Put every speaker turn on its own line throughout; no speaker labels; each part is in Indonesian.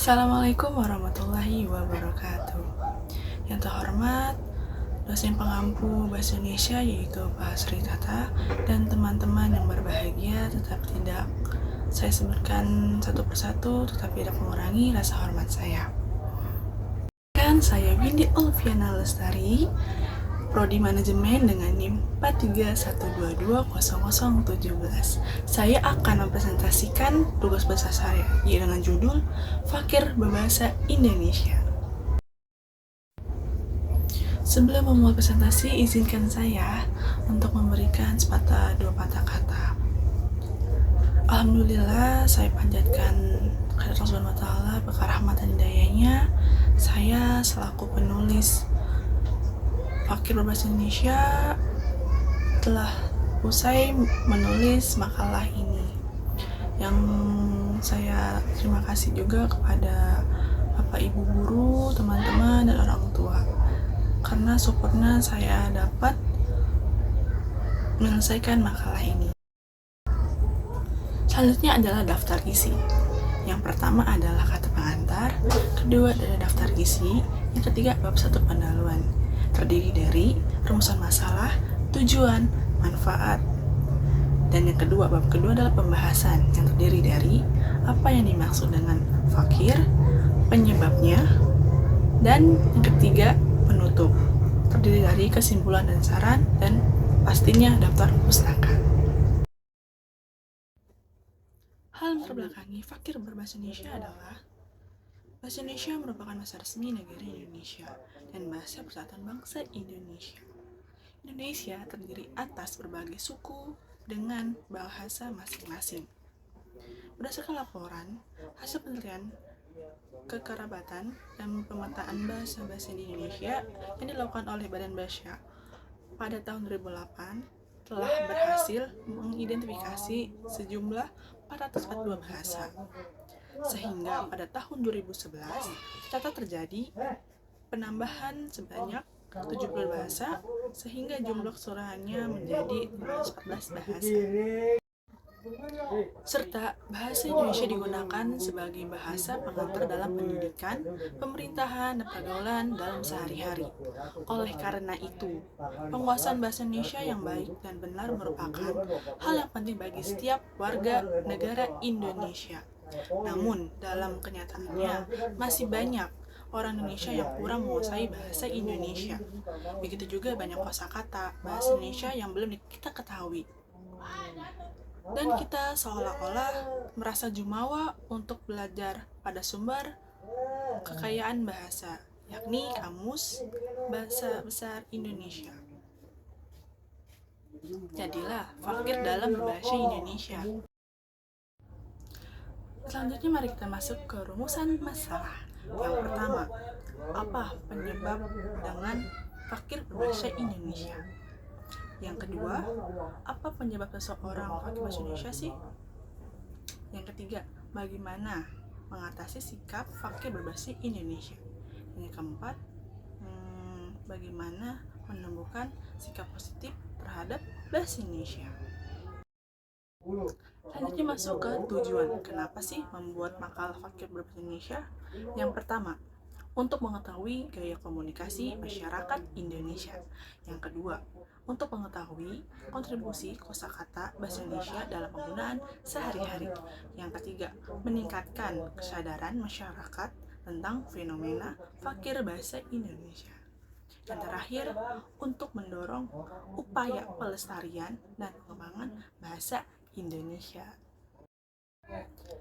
Assalamualaikum warahmatullahi wabarakatuh. Yang terhormat, dosen pengampu Bahasa Indonesia yaitu Pak Sri Tata dan teman-teman yang berbahagia, tetap tidak saya sebutkan satu persatu, tetapi tidak mengurangi rasa hormat saya. Saya Windy Olviana Lestari, Prodi Manajemen dengan NIM 4312200017. Saya akan mempresentasikan tugas besar saya, yaitu dengan judul Fakir Berbahasa Indonesia. Sebelum memulai presentasi, izinkan saya untuk memberikan dua patah kata. Alhamdulillah, saya panjatkan kehadirat Allah Subhanahu wa Ta'ala berkah rahmat dan hidayahnya. Saya selaku penulis Fakir Berbahasa Indonesia telah usai menulis makalah ini, yang saya terima kasih juga kepada Bapak Ibu guru, teman-teman, dan orang tua, karena supportnya saya dapat menyelesaikan makalah ini. Selanjutnya adalah daftar isi. Yang pertama adalah kata pengantar, kedua adalah daftar isi, yang ketiga bab 1 pendahuluan. Terdiri dari rumusan masalah, tujuan, manfaat. Dan yang kedua, bab kedua adalah pembahasan, yang terdiri dari apa yang dimaksud dengan fakir, penyebabnya, dan yang ketiga, penutup. Terdiri dari kesimpulan dan saran, dan pastinya daftar pustaka. Hal terbelakangi fakir berbahasa Indonesia adalah bahasa Indonesia merupakan bahasa resmi negara Indonesia dan bahasa persatuan bangsa Indonesia. Indonesia terdiri atas berbagai suku dengan bahasa masing-masing. Berdasarkan laporan, hasil penelitian kekerabatan dan pemetaan bahasa-bahasa di Indonesia yang dilakukan oleh Badan Bahasa pada tahun 2008 telah berhasil mengidentifikasi sejumlah 442 bahasa, sehingga pada tahun 2011 tercatat terjadi penambahan sebanyak 70 bahasa, sehingga jumlah keseluruhannya menjadi 14 bahasa. Serta bahasa Indonesia digunakan sebagai bahasa pengantar dalam pendidikan, pemerintahan, dan pergaulan dalam sehari-hari. Oleh karena itu, penguasaan bahasa Indonesia yang baik dan benar merupakan hal yang penting bagi setiap warga negara Indonesia. Namun, dalam kenyataannya, masih banyak orang Indonesia yang kurang menguasai bahasa Indonesia. Begitu juga banyak kosakata bahasa Indonesia yang belum kita ketahui. Dan kita seolah-olah merasa jumawa untuk belajar pada sumber kekayaan bahasa, yakni Kamus Bahasa Besar Indonesia. Jadilah fakir dalam berbahasa Indonesia. Selanjutnya mari kita masuk ke rumusan masalah. Yang pertama, apa penyebab dengan fakir berbahasa Indonesia? Yang kedua, apa penyebab seseorang fakir bahasa Indonesia sih? Yang ketiga, bagaimana mengatasi sikap fakir berbahasa Indonesia? Yang keempat, bagaimana menumbuhkan sikap positif terhadap bahasa Indonesia? Selanjutnya masuk ke tujuan. Kenapa sih membuat makalah fakir berbahasa Indonesia? Yang pertama, untuk mengetahui gaya komunikasi masyarakat Indonesia. Yang kedua, untuk mengetahui kontribusi kosakata bahasa Indonesia dalam penggunaan sehari-hari. Yang ketiga, meningkatkan kesadaran masyarakat tentang fenomena fakir bahasa Indonesia. Dan terakhir, untuk mendorong upaya pelestarian dan pengembangan bahasa Indonesia.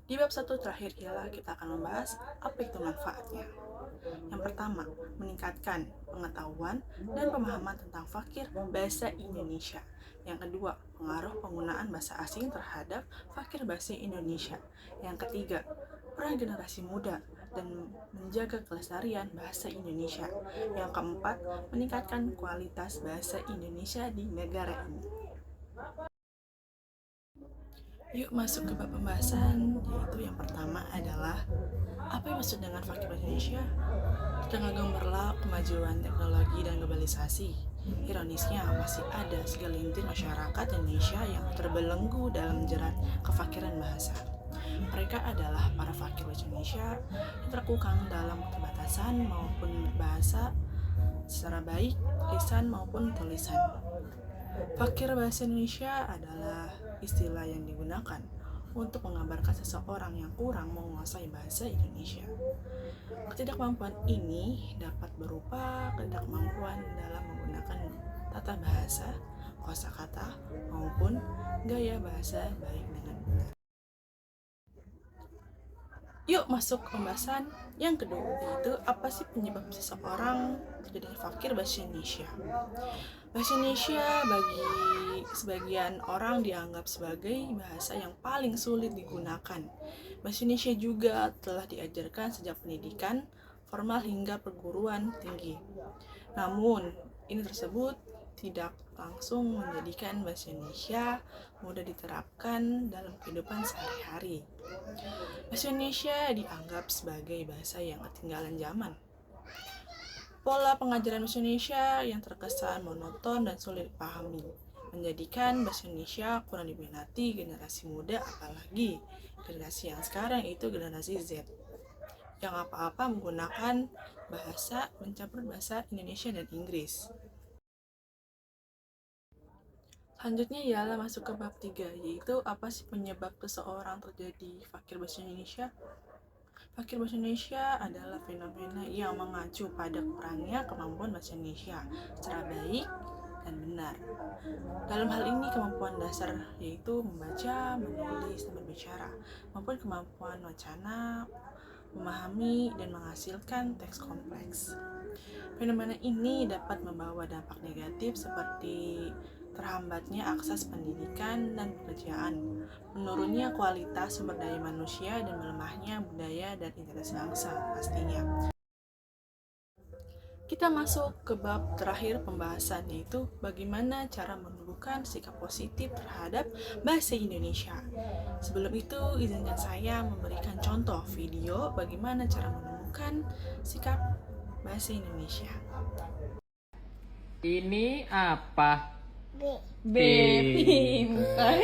Di bab 1 terakhir ialah kita akan membahas apa itu manfaatnya. Yang pertama, meningkatkan pengetahuan dan pemahaman tentang fakir bahasa Indonesia. Yang kedua, pengaruh penggunaan bahasa asing terhadap fakir bahasa Indonesia. Yang ketiga, peran generasi muda dan menjaga kelestarian bahasa Indonesia. Yang keempat, meningkatkan kualitas bahasa Indonesia di negara ini. Yuk masuk ke bab pembahasan, yaitu yang pertama adalah apa yang maksud dengan fakir bahasa Indonesia? Di tengah gemerlap kemajuan teknologi dan globalisasi, ironisnya masih ada segelintir masyarakat Indonesia yang terbelenggu dalam jerat kefakiran bahasa. Mereka adalah para fakir bahasa Indonesia yang terkukang dalam keterbatasan maupun bahasa secara baik, lisan maupun tulisan. Fakir bahasa Indonesia adalah istilah yang digunakan untuk menggambarkan seseorang yang kurang menguasai bahasa Indonesia. Ketidakmampuan ini dapat berupa ketidakmampuan dalam menggunakan tata bahasa, kosakata, maupun gaya bahasa baik dengan benar. Yuk masuk ke pembahasan yang kedua, yaitu apa sih penyebab seseorang terjadinya fakir bahasa Indonesia. Bahasa Indonesia bagi sebagian orang dianggap sebagai bahasa yang paling sulit digunakan. Bahasa Indonesia juga telah diajarkan sejak pendidikan formal hingga perguruan tinggi. Namun, ini tersebut tidak langsung menjadikan bahasa Indonesia mudah diterapkan dalam kehidupan sehari-hari. Bahasa Indonesia dianggap sebagai bahasa yang ketinggalan zaman. Pola pengajaran bahasa Indonesia yang terkesan monoton dan sulit dipahami menjadikan bahasa Indonesia kurang diminati generasi muda, apalagi generasi yang sekarang itu generasi Z yang apa-apa menggunakan bahasa mencampur bahasa Indonesia dan Inggris. Selanjutnya ialah masuk ke bab 3, yaitu apa sih penyebab seseorang terjadi fakir bahasa Indonesia? Fakir bahasa Indonesia adalah fenomena yang mengacu pada kurangnya kemampuan bahasa Indonesia secara baik dan benar. Dalam hal ini kemampuan dasar yaitu membaca, menulis, dan berbicara, maupun kemampuan wacana, memahami, dan menghasilkan teks kompleks. Fenomena ini dapat membawa dampak negatif seperti terhambatnya akses pendidikan dan pekerjaan, menurunnya kualitas sumber daya manusia, dan melemahnya budaya dan identitas bangsa pastinya. Kita masuk ke bab terakhir pembahasan, yaitu bagaimana cara menumbuhkan sikap positif terhadap bahasa Indonesia. Sebelum itu, izinkan saya memberikan contoh video bagaimana cara menumbuhkan sikap bahasa Indonesia.
Ini apa?
B. Pintar.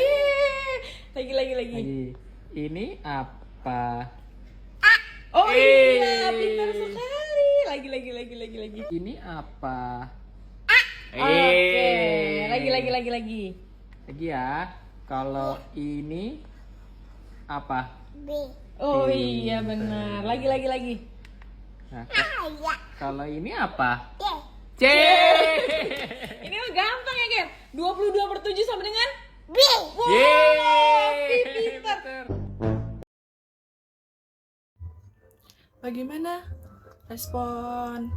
Lagi.
Ini apa?
Oh iya, pintar sekali. Lagi.
Ini apa?
Oke. Lagi.
Lagi ya. Kalau ini apa?
Oh iya benar. Lagi.
Nah, kalau ini apa? C.
Ini mah gampang ya, Ken. 22/7 sama dengan B.
Yeay,
Pintar.
Bagaimana respon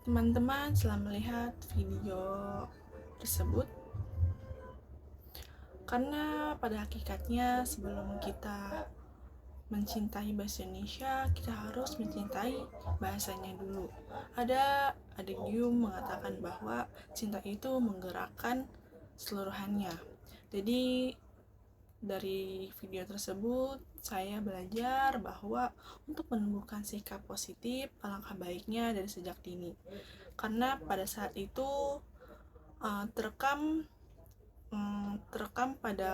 teman-teman setelah melihat video tersebut? Karena pada hakikatnya sebelum kita mencintai bahasa Indonesia, kita harus mencintai bahasanya dulu. Ada adigium mengatakan bahwa cinta itu menggerakkan seluruhannya. Jadi dari video tersebut saya belajar bahwa untuk menumbuhkan sikap positif alangkah baiknya dari sejak dini. Karena pada saat itu terekam pada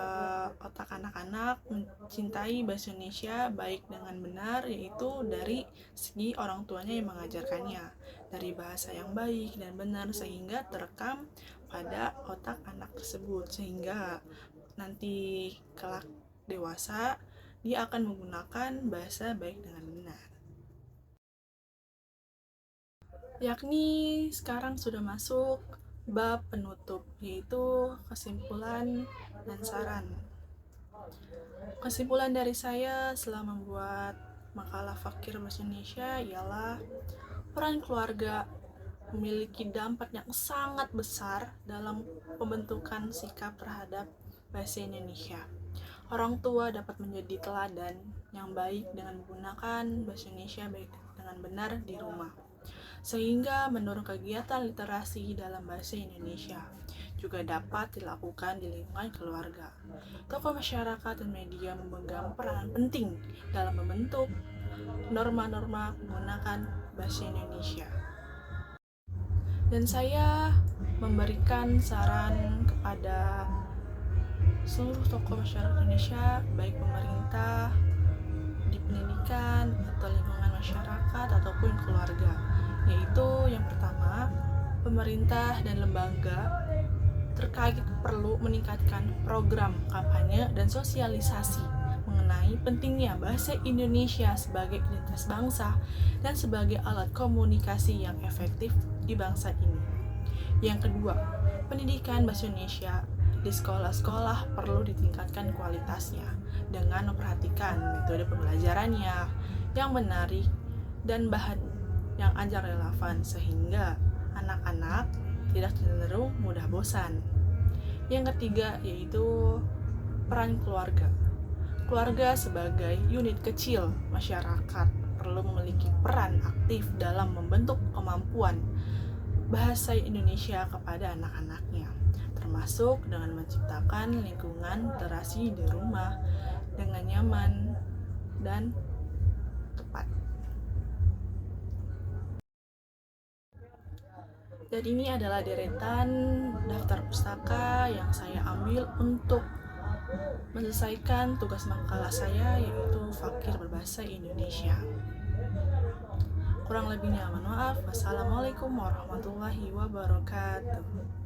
otak anak-anak mencintai bahasa Indonesia baik dengan benar, yaitu dari segi orang tuanya yang mengajarkannya dari bahasa yang baik dan benar, sehingga terekam pada otak anak tersebut, sehingga nanti kelak dewasa dia akan menggunakan bahasa baik dengan benar. Yakni sekarang sudah masuk bab penutup, yaitu kesimpulan dan saran. Kesimpulan dari saya setelah membuat makalah Fakir Bahasa Indonesia ialah peran keluarga memiliki dampak yang sangat besar dalam pembentukan sikap terhadap bahasa Indonesia. Orang tua dapat menjadi teladan yang baik dengan menggunakan bahasa Indonesia baik dengan benar di rumah, sehingga mendorong kegiatan literasi dalam bahasa Indonesia juga dapat dilakukan di lingkungan keluarga. Tokoh masyarakat dan media memegang peranan penting dalam membentuk norma-norma menggunakan bahasa Indonesia. Dan saya memberikan saran kepada seluruh tokoh masyarakat Indonesia, baik pemerintah, di pendidikan masyarakat ataupun keluarga, yaitu yang pertama, pemerintah dan lembaga terkait perlu meningkatkan program kampanye dan sosialisasi mengenai pentingnya bahasa Indonesia sebagai identitas bangsa dan sebagai alat komunikasi yang efektif di bangsa ini. Yang kedua, pendidikan bahasa Indonesia di sekolah-sekolah perlu ditingkatkan kualitasnya dengan memperhatikan metode pembelajarannya yang menarik dan bahan yang ajar relevan sehingga anak-anak tidak cenderung mudah bosan. Yang ketiga yaitu peran keluarga. Keluarga sebagai unit kecil masyarakat perlu memiliki peran aktif dalam membentuk kemampuan bahasa Indonesia kepada anak-anaknya, termasuk dengan menciptakan lingkungan literasi di rumah dengan nyaman dan tepat. Dan ini adalah deretan daftar pustaka yang saya ambil untuk menyelesaikan tugas makalah saya, yaitu Fakir Berbahasa Indonesia. Kurang lebihnya mohon maaf. Wassalamualaikum warahmatullahi wabarakatuh.